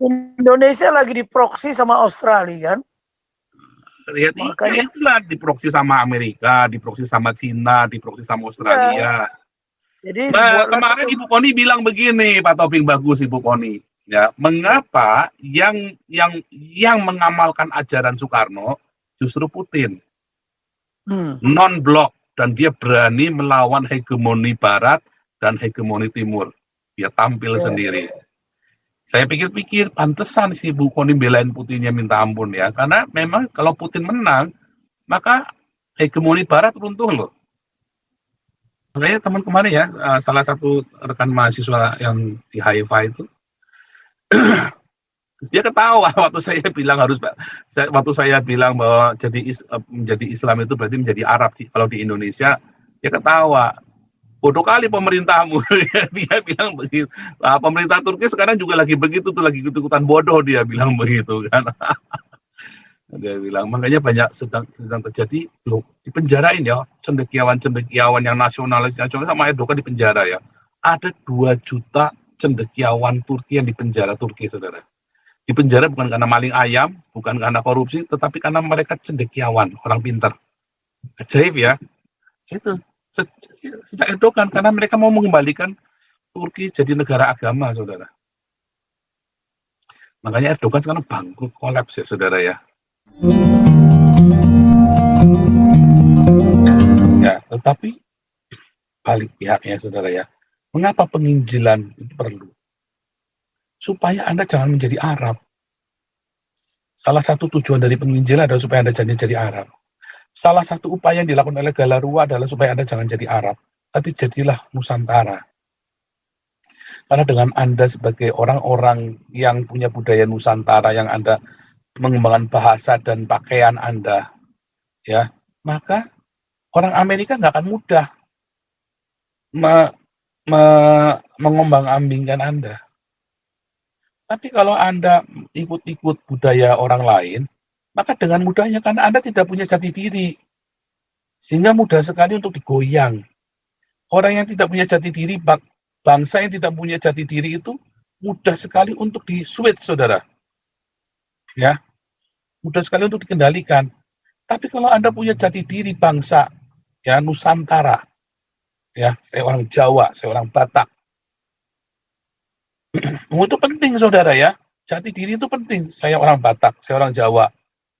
Indonesia lagi diproksi sama Australia kan? Ya, Makanya itulah diproksi sama Amerika, diproksi sama Cina, diproksi sama Australia. jadi Nah, dibuatlah kemarin Ibu Koni bilang begini, Pak Taufik, bagus Ibu Koni. Ya, mengapa yang mengamalkan ajaran Soekarno justru Putin, non-blok, dan dia berani melawan hegemoni Barat dan hegemoni Timur. Dia tampil sendiri. Saya pikir-pikir, pantesan sih Bu Koni belain Putinnya minta ampun ya. Karena memang kalau Putin menang, maka hegemoni Barat runtuh loh. Makanya teman kemarin ya, salah satu rekan mahasiswa yang di Haifa itu, dia ketawa waktu saya bilang waktu saya bilang bahwa menjadi Islam itu berarti menjadi Arab kalau di Indonesia, dia ketawa. Bodoh kali pemerintahmu. Dia bilang begitu. Nah, pemerintah Turki sekarang juga lagi begitu tuh, lagi ikut-ikutan bodoh, dia bilang begitu kan. Dia bilang makanya banyak sedang terjadi loh, dipenjarain ya cendekiawan yang nasionalis sama Erdogan di penjara ya. Ada 2 juta cendekiawan Turki yang dipenjara Turki, saudara. Dipenjara bukan karena maling ayam, bukan karena korupsi, tetapi karena mereka cendekiawan, orang pintar. Ajaib ya. Itu sejak Erdogan, karena mereka mau mengembalikan Turki jadi negara agama, saudara. Makanya Erdogan sekarang bangkrut, kolaps ya, saudara ya. Ya, tetapi balik pihaknya, saudara ya. Mengapa penginjilan itu perlu? Supaya Anda jangan menjadi Arab. Salah satu tujuan dari penginjilan adalah supaya Anda jangan jadi Arab. Salah satu upaya yang dilakukan oleh Galarua adalah supaya Anda jangan jadi Arab, tapi jadilah Nusantara. Karena dengan Anda sebagai orang-orang yang punya budaya Nusantara, yang Anda mengembangkan bahasa dan pakaian Anda, ya, maka orang Amerika nggak akan mudah mengombang-ambingkan Anda. Tapi kalau Anda ikut-ikut budaya orang lain, maka dengan mudahnya karena Anda tidak punya jati diri, sehingga mudah sekali untuk digoyang. Orang yang tidak punya jati diri, bangsa yang tidak punya jati diri itu mudah sekali untuk di-switch, saudara. Ya, mudah sekali untuk dikendalikan. Tapi kalau Anda punya jati diri bangsa, ya Nusantara, ya saya orang Jawa, saya orang Batak, itu penting, saudara ya. Jati diri itu penting. Saya orang Batak, saya orang Jawa.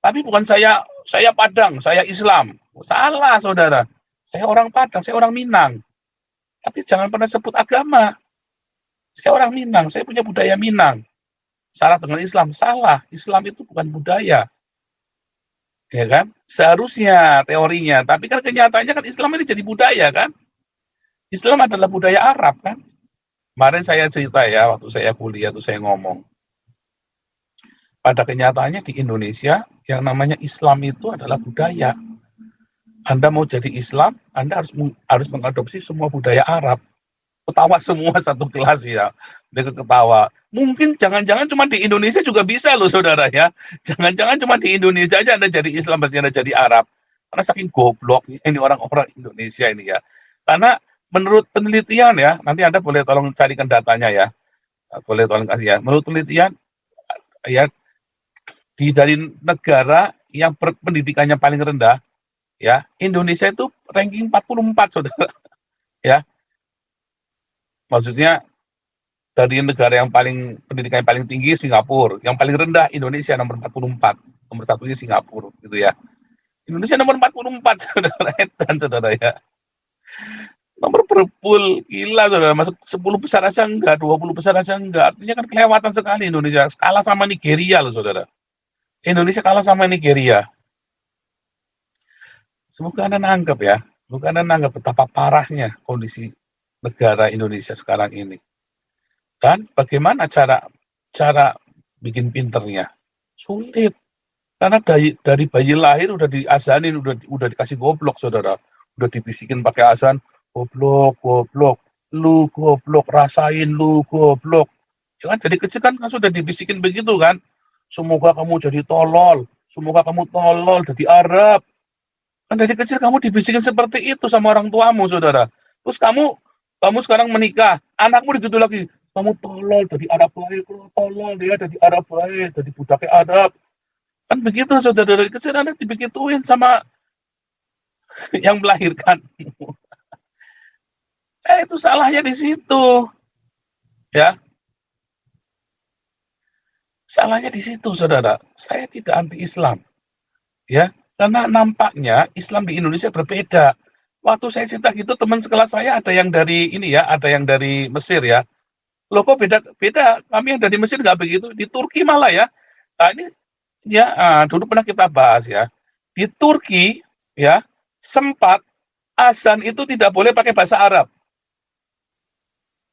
Tapi bukan saya Padang, saya Islam. Salah, saudara. Saya orang Padang, saya orang Minang. Tapi jangan pernah sebut agama. Saya orang Minang, saya punya budaya Minang. Salah dengan Islam, salah. Islam itu bukan budaya. Ya kan? Seharusnya teorinya, tapi kan kenyataannya kan Islam ini jadi budaya kan? Islam adalah budaya Arab kan? Kemarin saya cerita ya, waktu saya kuliah tuh saya ngomong. Pada kenyataannya di Indonesia, yang namanya Islam itu adalah budaya. Anda mau jadi Islam, Anda harus mengadopsi semua budaya Arab. Ketawa semua satu kelas ya. Mereka ketawa. Mungkin jangan-jangan cuma di Indonesia juga bisa loh, saudara ya. Jangan-jangan cuma di Indonesia aja Anda jadi Islam, berarti Anda jadi Arab. Karena saking goblok ini orang-orang Indonesia ini ya. Karena menurut penelitian ya, nanti Anda boleh tolong carikan datanya ya. Boleh tolong kasih ya. Menurut penelitian ya, dari negara yang pendidikannya paling rendah ya, Indonesia itu ranking 44, saudara. Ya. Maksudnya dari negara yang paling pendidikan yang paling tinggi Singapura, yang paling rendah Indonesia nomor 44. Nomor satunya Singapura gitu ya. Indonesia nomor 44, saudara. Dan saudara ya. Nomor berpul, gila saudara, masuk 10 besar aja enggak, 20 besar aja enggak. Artinya kan kelewatan sekali Indonesia. Kalah sama Nigeria loh, saudara. Indonesia kalah sama Nigeria. Semoga Anda nangkep ya. Semoga Anda nangkep betapa parahnya kondisi negara Indonesia sekarang ini. Dan bagaimana cara bikin pinternya? Sulit. Karena dari bayi lahir udah diazanin, udah dikasih goblok, saudara. Udah dibisikin pakai azan, goblok, lu goblok, rasain lu goblok. Ya kan dari kecil kan sudah dibisikin begitu kan. Semoga kamu jadi tolol, semoga kamu tolol jadi Arab. Kan dari kecil kamu dibisikin seperti itu sama orang tuamu, saudara. Terus kamu sekarang menikah, anakmu begitu lagi. kamu tolol dari Arab baik, tolol dia dari Arab baik, dari budaknya Arab. Kan begitu saudara, kecil anak dibegituin sama yang melahirkan. Itu salahnya di situ, ya. Salahnya di situ, saudara. Saya tidak anti-Islam, ya. Karena nampaknya Islam di Indonesia berbeda. Waktu saya cerita gitu, teman sekelas saya ada yang dari ini ya, ada yang dari Mesir ya. Loh kok beda? Beda. Kami yang dari Mesir nggak begitu. Di Turki malah ya. Nah, ini ya dulu pernah kita bahas ya. Di Turki ya sempat azan itu tidak boleh pakai bahasa Arab.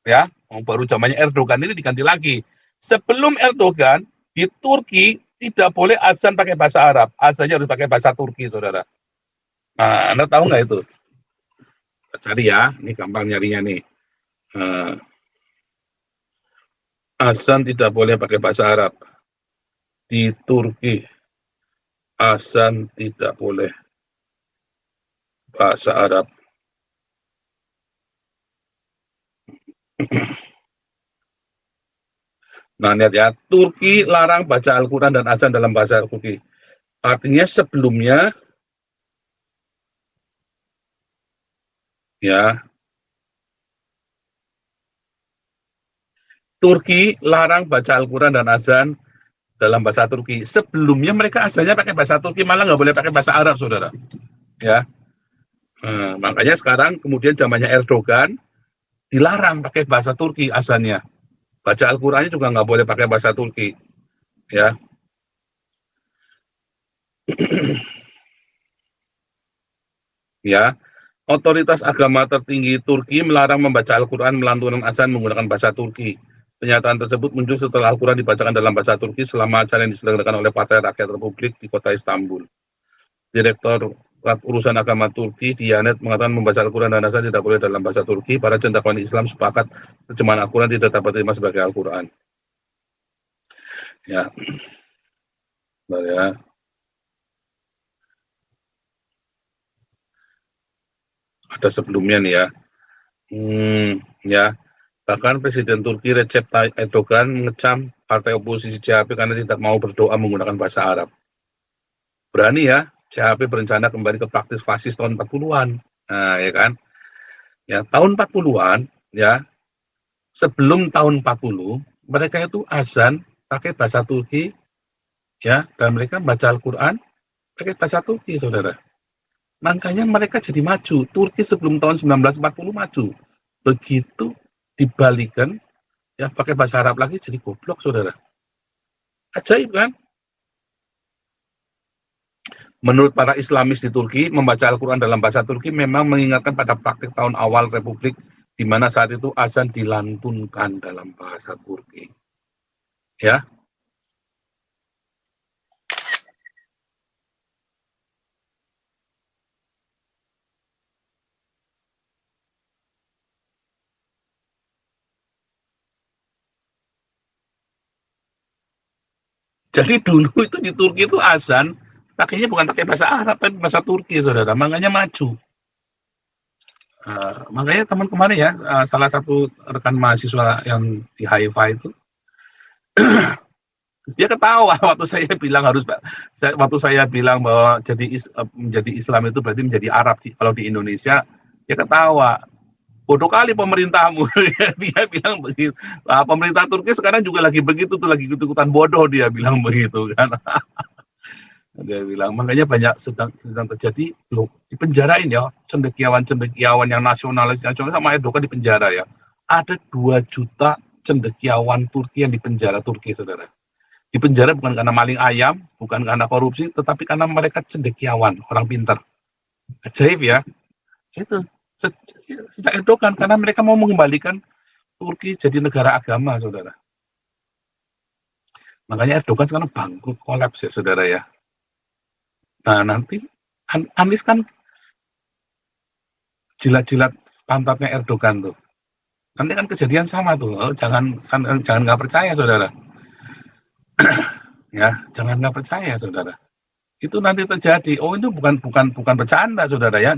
Ya, baru zamannya Erdogan ini diganti lagi. Sebelum Erdogan di Turki tidak boleh azan pakai bahasa Arab, azannya harus pakai bahasa Turki, saudara. Nah, Anda tahu nggak itu? Cari ya, ini gampang nyarinya nih. Azan tidak boleh pakai bahasa Arab di Turki. Azan tidak boleh bahasa Arab. Nah, lihat ya, Turki larang baca Al-Quran dan azan dalam bahasa Turki. Artinya sebelumnya, ya, Turki larang baca Al-Quran dan azan dalam bahasa Turki. Sebelumnya mereka azannya pakai bahasa Turki, malah nggak boleh pakai bahasa Arab, saudara. Ya, makanya sekarang kemudian zamannya Erdogan dilarang pakai bahasa Turki azannya. Baca Al-Qurannya juga nggak boleh pakai bahasa Turki. Ya, ya. Otoritas agama tertinggi Turki melarang membaca Al-Quran melantunkan azan menggunakan bahasa Turki. Pernyataan tersebut muncul setelah Al-Quran dibacakan dalam bahasa Turki selama acara yang diselenggarakan oleh Partai Rakyat Republik di kota Istanbul. Direktur Urusan Agama Turki, Diyanet, mengatakan membaca Al-Quran dan azan tidak boleh dalam bahasa Turki. Para cendekiawan Islam sepakat terjemahan Al-Quran tidak dapat diterima sebagai Al-Quran. Ya, ya. Ada sebelumnya nih ya. Ya. Bahkan Presiden Turki Recep Tayyip Erdogan mengecam partai oposisi CHP karena tidak mau berdoa menggunakan bahasa Arab. Berani ya, CHP berencana kembali ke praktis fasis tahun 40-an. Nah, ya kan? Ya, tahun 40-an, ya, sebelum tahun 40, mereka itu azan pakai bahasa Turki, ya, dan mereka baca Al-Quran pakai bahasa Turki, saudara. Makanya mereka jadi maju. Turki sebelum tahun 1940 maju. Begitu dibalikan, ya pakai bahasa Arab lagi jadi goblok, saudara. Ajaib kan? Menurut para Islamis di Turki, membaca Al-Quran dalam bahasa Turki memang mengingatkan pada praktik tahun awal Republik, di mana saat itu azan dilantunkan dalam bahasa Turki. Ya. Jadi dulu itu di Turki itu azan pakainya bukan pakai bahasa Arab, tapi bahasa Turki, saudara. Makanya maju. Makanya teman kemarin ya, salah satu rekan mahasiswa yang di Haifa itu, dia ketawa waktu saya bilang waktu saya bilang bahwa menjadi Islam itu berarti menjadi Arab kalau di Indonesia, dia ketawa. Bodoh kali pemerintahmu. Dia bilang begitu. Nah, pemerintah Turki sekarang juga lagi begitu tuh, lagi ikut-ikutan bodoh, dia bilang begitu kan. Dia bilang makanya banyak sedang terjadi loh, dipenjarain ya cendekiawan yang nasionalis sama Erdogan dipenjara ya. Ada 2 juta cendekiawan Turki yang dipenjara Turki, saudara. Dipenjara bukan karena maling ayam, bukan karena korupsi, tetapi karena mereka cendekiawan, orang pintar. Ajaib ya. Itu sejak Erdogan, karena mereka mau mengembalikan Turki jadi negara agama, saudara. Makanya Erdogan sekarang bangkrut, kolaps ya, saudara ya. Nah, nanti Anies kan jilat-jilat pantatnya Erdogan tuh. Nanti kan kejadian sama tuh. Jangan nggak percaya, saudara. Ya, jangan nggak percaya, saudara. Itu nanti terjadi. Oh, itu bukan bercanda, saudara ya.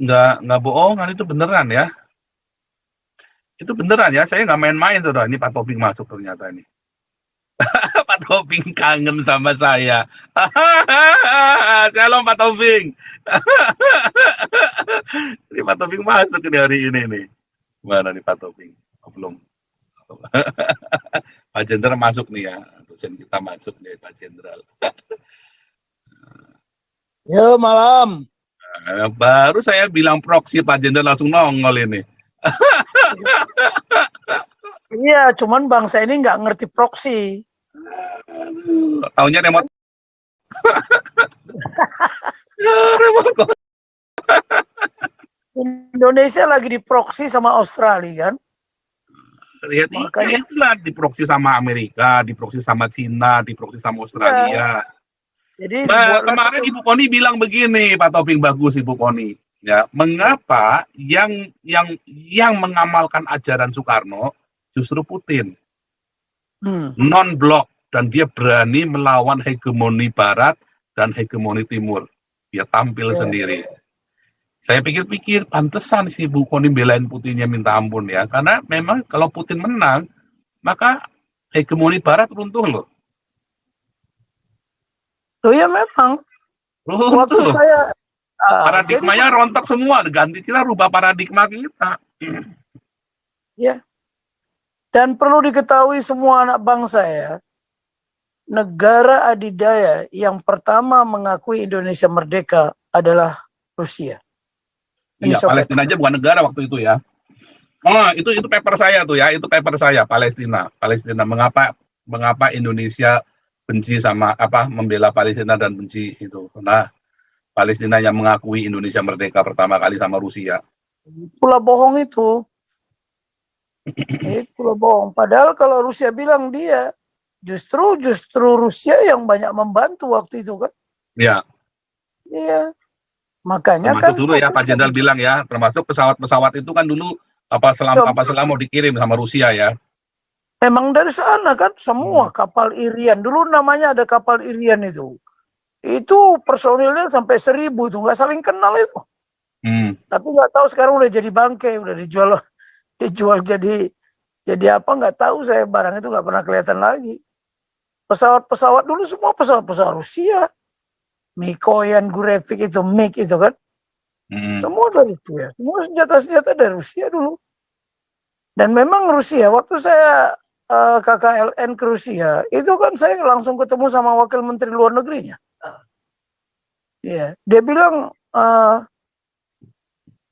Nggak bohongan, itu beneran ya. Itu beneran ya, saya nggak main-main saudara. Ini Pak Toping masuk ternyata ini. Pak Toping kangen sama saya. Shalom Pak Toping. Ini Pak Toping masuk nih hari ini nih. Mana nih Pak Toping? Oh, belum. Pak Jenderal masuk nih ya. Dosen kita masuk nih Pak Jenderal. Ya malam. Baru saya bilang proksi Pak Jenderal langsung nongol ini. Iya, cuman bangsa ini nggak ngerti proksi. Taunya remote. Remote. Indonesia lagi diproksi sama Australia kan? Ya, Makanya- itulah diproksi sama Amerika, diproksi sama Cina, diproksi sama Australia. Jadi Nah, dibuatlah kemarin Ibu Koni bilang begini, Pak Toping, bagus Ibu Koni. Ya, mengapa yang mengamalkan ajaran Soekarno justru Putin, non-blok, dan dia berani melawan hegemoni Barat dan hegemoni Timur. Dia tampil sendiri. Saya pikir-pikir, pantesan si Bu Koni belain Putinnya minta ampun ya. Karena memang kalau Putin menang, maka hegemoni Barat runtuh loh. Oh ya memang. Waktu Runtuh loh. saya Paradigmanya rontok semua. Ganti, kita rubah paradigma kita. ya. Dan perlu diketahui semua anak bangsa ya. Negara adidaya yang pertama mengakui Indonesia merdeka adalah Rusia. Iya, Palestina aja bukan negara waktu itu ya. Oh, itu paper saya tuh ya, itu paper saya Palestina. Palestina mengapa Indonesia benci sama membela Palestina dan benci itu. Nah, Palestina yang mengakui Indonesia merdeka pertama kali sama Rusia. Itulah bohong itu. Itulah bohong. Padahal kalau Rusia bilang dia justru Rusia yang banyak membantu waktu itu kan. Ya. Iya. Makanya termasuk kan dulu ya Pak Jenderal bilang ya, termasuk pesawat-pesawat itu kan dulu kapal selam mau dikirim sama Rusia ya. Memang dari sana kan semua kapal Irian. Dulu namanya ada kapal Irian itu. Itu personilnya sampai 1.000 tuh, nggak saling kenal itu. Tapi nggak tahu sekarang udah jadi bangke, udah dijual jadi apa nggak tahu saya, barang itu nggak pernah kelihatan lagi. Pesawat-pesawat dulu semua pesawat-pesawat Rusia. Mikoyan, Gurevik itu, MiG itu kan. Semua dari Rusia. Semua senjata-senjata dari Rusia dulu. Dan memang Rusia, waktu saya KKLN ke Rusia, itu kan saya langsung ketemu sama wakil menteri luar negerinya. Ya, dia bilang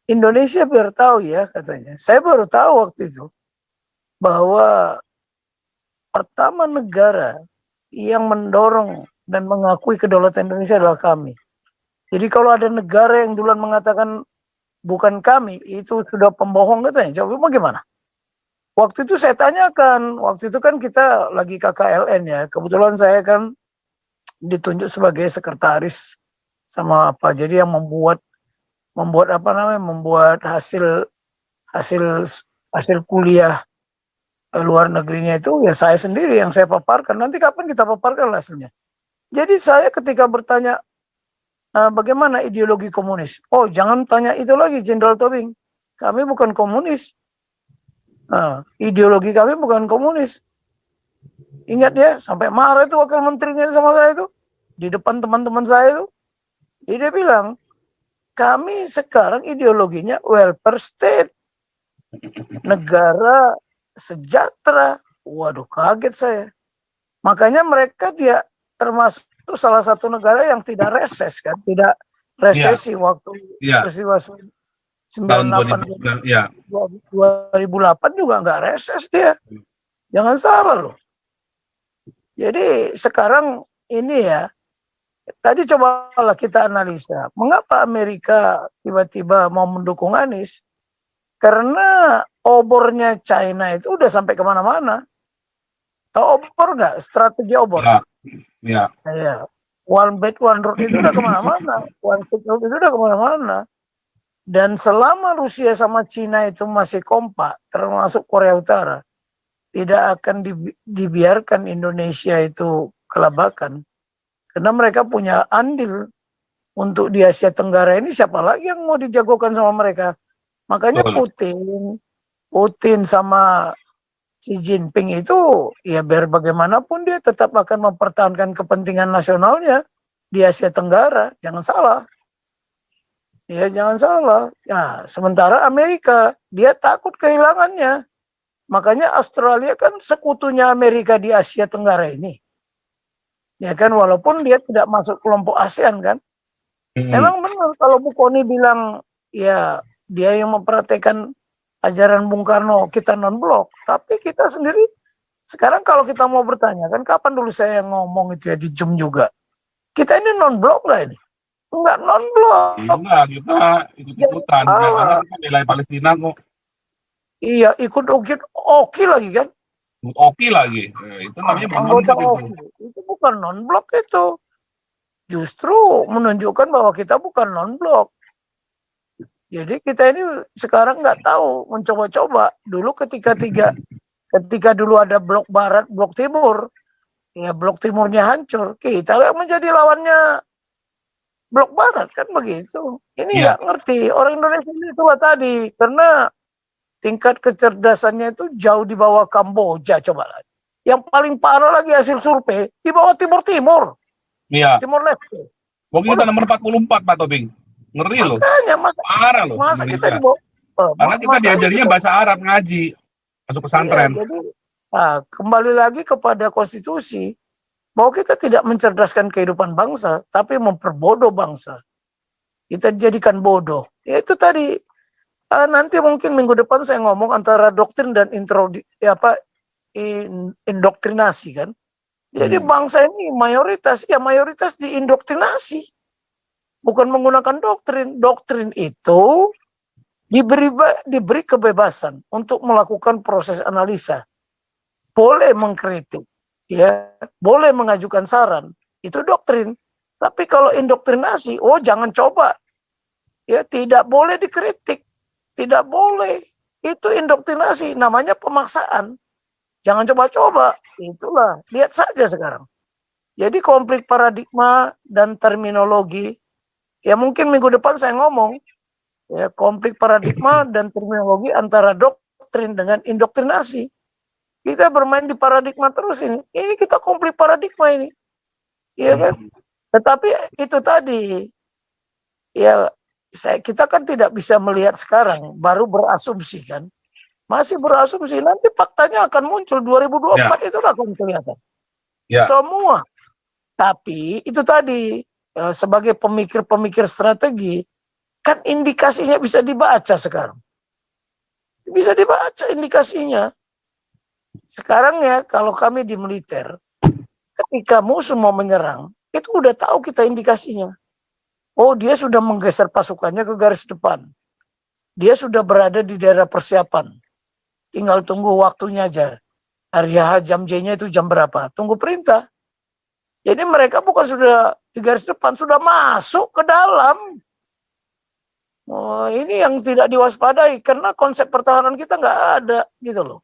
Indonesia biar tahu ya katanya. Saya baru tahu waktu itu bahwa pertama negara yang mendorong dan mengakui kedaulatan Indonesia adalah kami. Jadi kalau ada negara yang duluan mengatakan bukan kami, itu sudah pembohong katanya. Coba bagaimana? Waktu itu saya tanyakan, waktu itu kan kita lagi KKLN ya. Kebetulan saya kan ditunjuk sebagai sekretaris sama apa. Jadi yang membuat hasil kuliah luar negerinya itu ya saya sendiri yang saya paparkan. Nanti kapan kita paparkan hasilnya. Jadi saya ketika bertanya bagaimana ideologi komunis? Oh, jangan tanya itu lagi, Jenderal Tobing. Kami bukan komunis. Ideologi kami bukan komunis. Ingat ya, sampai marah itu wakil menterinya sama saya itu di depan teman-teman saya itu. Dia bilang, kami sekarang ideologinya welfare state, negara sejahtera. Waduh, kaget saya. Makanya mereka dia termasuk salah satu negara yang tidak reses kan, tidak resesi waktu peristiwa 98 2008 juga nggak reses dia. Jangan salah loh. Jadi sekarang ini ya, tadi cobalah kita analisa, mengapa Amerika tiba-tiba mau mendukung Anies? Karena obornya China itu udah sampai kemana-mana. Tahu obor nggak? Strategi obor. Ya. One Belt One Road itu udah kemana-mana. One Silk Road itu udah kemana-mana. Dan selama Rusia sama Cina itu masih kompak, termasuk Korea Utara, tidak akan dibiarkan Indonesia itu kelabakan. Karena mereka punya andil untuk di Asia Tenggara ini, siapa lagi yang mau dijagokan sama mereka. Makanya Putin sama Xi Jinping itu ya biar bagaimanapun dia tetap akan mempertahankan kepentingan nasionalnya di Asia Tenggara, jangan salah. Ya jangan salah. Ya, sementara Amerika dia takut kehilangannya. Makanya Australia kan sekutunya Amerika di Asia Tenggara ini. Ya kan walaupun dia tidak masuk kelompok ASEAN kan. Memang benar kalau Bu Koni bilang ya dia yang mempraktekkan ajaran Bung Karno, kita non-blok. Tapi kita sendiri, sekarang kalau kita mau bertanya, kan kapan dulu saya ngomong itu ya di Zoom juga. Kita ini non-blok nggak ini? Enggak non-blok. Enggak, kita ikut-ikutan. Karena kita nilai Palestina kok. Iya, ikut-ikut oki lagi kan? Oki lagi. Itu namanya non-blok itu. Itu bukan non-blok itu. Justru menunjukkan bahwa kita bukan non-blok. Jadi kita ini sekarang nggak tahu, mencoba-coba. Dulu ketika dulu ada blok barat, blok timur, ya blok timurnya hancur, kita menjadi lawannya blok barat kan begitu. Ini nggak ngerti orang Indonesia ini itulah tadi, karena tingkat kecerdasannya itu jauh di bawah Kamboja coba lagi. Yang paling parah lagi hasil survei di bawah Timur. Iya. Timur Leste. Kita nomor 44 Pak Tobing. Ngeri loh. Parah loh. Masa kita dibawa, karena kita diajarinya bahasa Arab ngaji. Masuk pesantren. Iya, jadi, kembali lagi kepada konstitusi. Bahwa kita tidak mencerdaskan kehidupan bangsa. Tapi memperbodoh bangsa. Kita jadikan bodoh. Ya itu tadi. Nanti mungkin minggu depan saya ngomong antara doktrin dan indoktrinasi kan. Jadi bangsa ini mayoritas diindoktrinasi. Bukan menggunakan doktrin. Doktrin itu diberi kebebasan untuk melakukan proses analisa. Boleh mengkritik, ya, boleh mengajukan saran. Itu doktrin. Tapi kalau indoktrinasi, jangan coba. Ya, tidak boleh dikritik. Tidak boleh. Itu indoktrinasi, namanya pemaksaan. Jangan coba-coba. Itulah, lihat saja sekarang. Jadi konflik paradigma dan terminologi, ya mungkin minggu depan saya ngomong, ya konflik paradigma dan terminologi antara doktrin dengan indoktrinasi. Kita bermain di paradigma terus ini. Ini kita konflik paradigma ini. Iya kan? Tetapi itu tadi, ya kita kan tidak bisa melihat sekarang, baru berasumsi kan. Masih berasumsi, nanti faktanya akan muncul 2024 itu akan kelihatan. Semua. Tapi itu tadi, sebagai pemikir-pemikir strategi, kan indikasinya bisa dibaca sekarang. Bisa dibaca indikasinya. Sekarang ya, kalau kami di militer, ketika musuh mau menyerang, itu udah tahu kita indikasinya. Oh, dia sudah menggeser pasukannya ke garis depan. Dia sudah berada di daerah persiapan. Tinggal tunggu waktunya aja. RYH jam J-nya itu jam berapa? Tunggu perintah. Jadi mereka bukan sudah di garis depan, sudah masuk ke dalam. Ini yang tidak diwaspadai karena konsep pertahanan kita nggak ada gitu loh.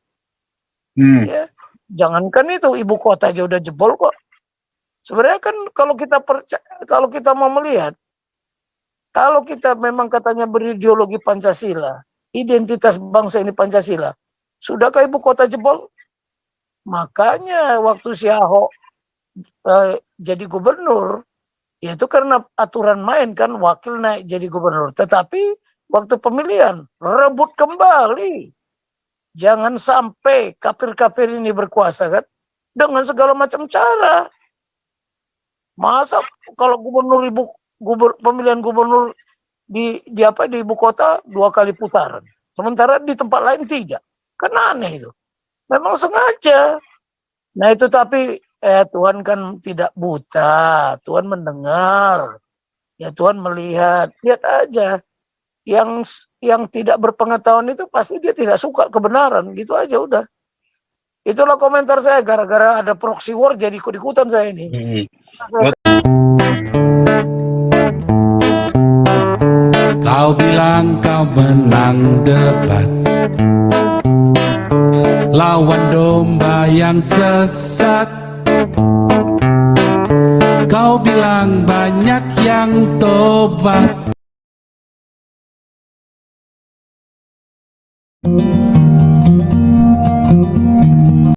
Ya, jangankan itu ibu kota aja udah jebol kok. Sebenarnya kan kalau kita mau melihat, kalau kita memang katanya berideologi Pancasila, identitas bangsa ini Pancasila, sudahkah ibu kota jebol? Makanya waktu si Ahok jadi gubernur, ya itu karena aturan main kan, wakil naik jadi gubernur. Tetapi waktu pemilihan rebut kembali. Jangan sampai kafir-kafir ini berkuasa kan dengan segala macam cara. Masa kalau pemilihan gubernur di ibu kota 2 kali putaran, sementara di tempat lain 3, kan aneh itu. Memang sengaja. Nah itu tapi Tuhan kan tidak buta, Tuhan mendengar, ya Tuhan melihat, lihat aja. Yang tidak berpengetahuan itu pasti dia tidak suka kebenaran, gitu aja udah. Itulah komentar saya, gara-gara ada proxy war jadi ikut-ikutan saya ini. Kau bilang kau menang debat, lawan domba yang sesat. Kau bilang banyak yang tobat,